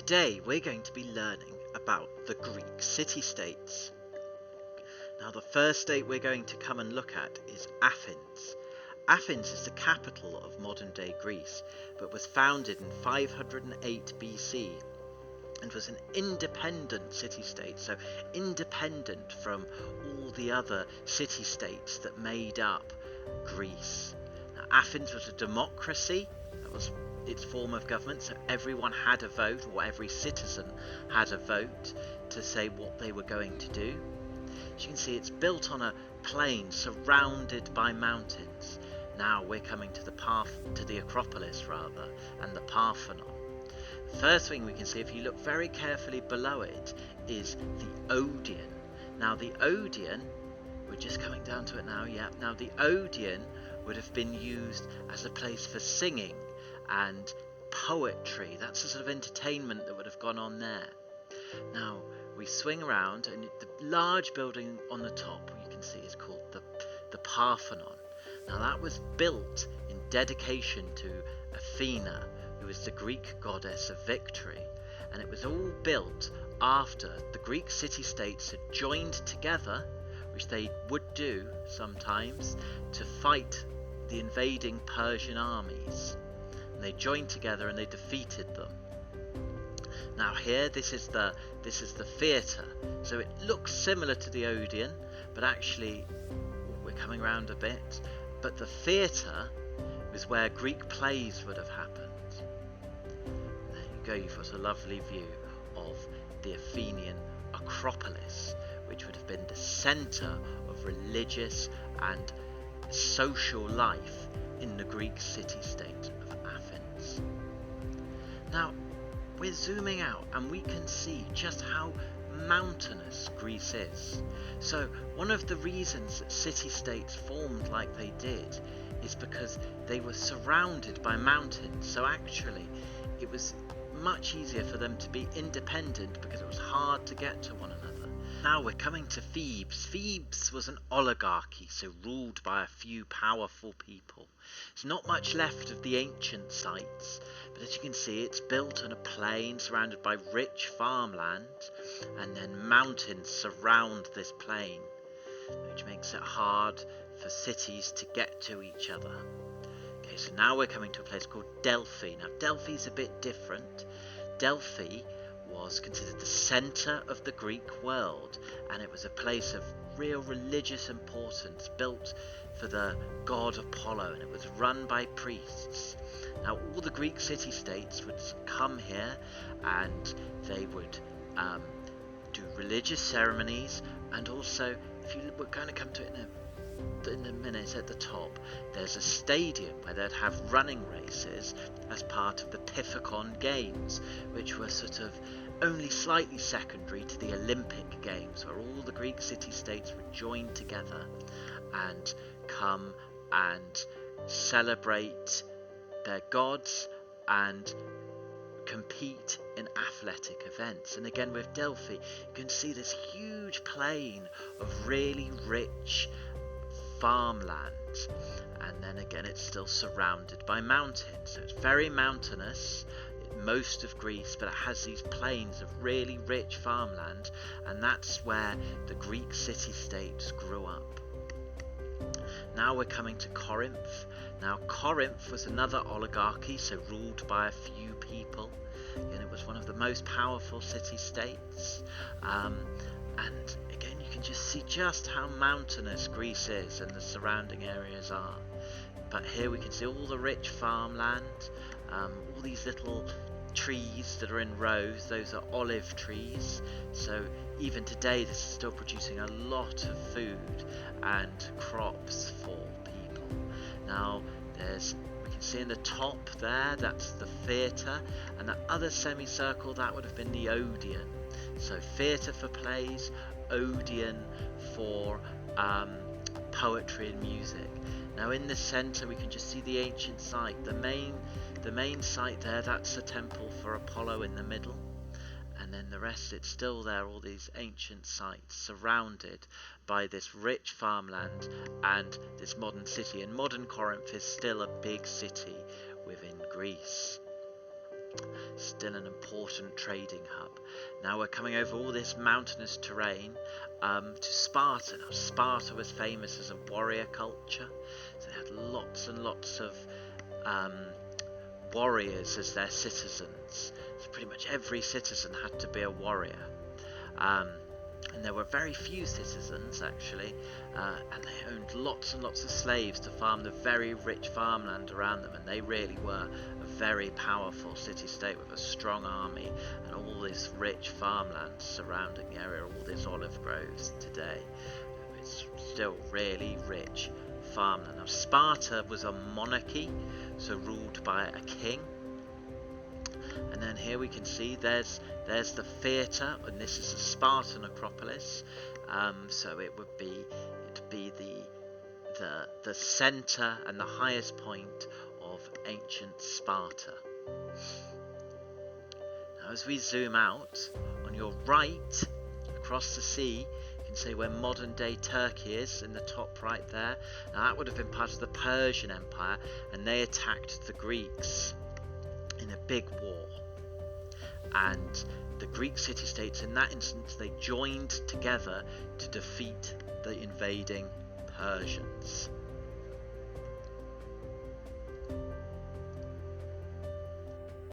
Today we're going to be learning about the Greek city-states. Now the first state we're going to come and look at is Athens. Athens is the capital of modern-day Greece, but was founded in 508 BC and was an independent city-state, so independent from all the other city-states that made up Greece. Now, Athens was a democracy. That was its form of government, so everyone had a vote, or every citizen had a vote to say what they were going to do. As you can see, it's built on a plain surrounded by mountains. Now we're coming to the Acropolis and the Parthenon. First thing we can see, if you look very carefully below it, is the Odeon. Now the Odeon, we're just coming down to it now, yeah. Now the Odeon would have been used as a place for singing and poetry. That's the sort of entertainment that would have gone on there. Now we swing around, and the large building on the top you can see is called the Parthenon. Now that was built in dedication to Athena, who was the Greek goddess of victory, and it was all built after the Greek city-states had joined together, which they would do sometimes, to fight the invading Persian armies. And they joined together and they defeated them. Now here, this is the theatre. So it looks similar to the Odeon, but actually we're coming around a bit. But the theatre was where Greek plays would have happened. There you go, you've got a lovely view of the Athenian Acropolis, which would have been the centre of religious and social life in the Greek city-state of Athens. Now, we're zooming out and we can see just how mountainous Greece is. So one of the reasons that city-states formed like they did is because they were surrounded by mountains. So actually it was much easier for them to be independent because it was hard to get to one another. Now we're coming to Thebes. Thebes was an oligarchy, so ruled by a few powerful people. There's not much left of the ancient sites, but as you can see, it's built on a plain surrounded by rich farmland, and then mountains surround this plain, which makes it hard for cities to get to each other. Okay, so now we're coming to a place called Delphi. Now Delphi's a bit different. Delphi was considered the centre of the Greek world, and it was a place of real religious importance, built for the god Apollo, and it was run by priests. Now all the Greek city-states would come here, and they would do religious ceremonies, and also, we're going to come to it in a minute, at the top there's a stadium where they'd have running races as part of the Pythicon Games, which were sort of only slightly secondary to the Olympic Games, where all the Greek city-states would join together and come and celebrate their gods and compete in athletic events. And again with Delphi, you can see this huge plain of really rich farmland, and then again it's still surrounded by mountains, so it's very mountainous, most of Greece, but it has these plains of really rich farmland, and that's where the Greek city-states grew up. Now we're coming to Corinth. Now Corinth was another oligarchy, so ruled by a few people, and it was one of the most powerful city-states, and again you can just see just how mountainous Greece is and the surrounding areas are. But here we can see all the rich farmland, all these little trees that are in rows, those are olive trees, so even today this is still producing a lot of food and crops for people. Now we can see in the top there, that's the theatre, and that other semicircle, that would have been the Odeon. So theatre for plays, Odeon for poetry and music. Now in the centre we can just see the ancient site, the main site there, that's the temple for Apollo in the middle, and then the rest, it's still there, all these ancient sites surrounded by this rich farmland and this modern city. And modern Corinth is still a big city within Greece. still an important trading hub. Now we're coming over all this mountainous terrain to Sparta. Now Sparta was famous as a warrior culture, so they had lots and lots of warriors as their citizens. So pretty much every citizen had to be a warrior. And there were very few citizens actually, and they owned lots and lots of slaves to farm the very rich farmland around them, and they really were a very powerful city-state with a strong army and all this rich farmland surrounding the area, all these olive groves today. It's still really rich farmland. Now Sparta was a monarchy, so ruled by a king. And then here we can see there's the theatre, and this is the Spartan Acropolis. So it'd be the centre and the highest point of ancient Sparta. Now as we zoom out, on your right, across the sea, you can see where modern day Turkey is in the top right there. Now that would have been part of the Persian Empire, and they attacked the Greeks in a big war. And the Greek city-states in that instance, they joined together to defeat the invading Persians.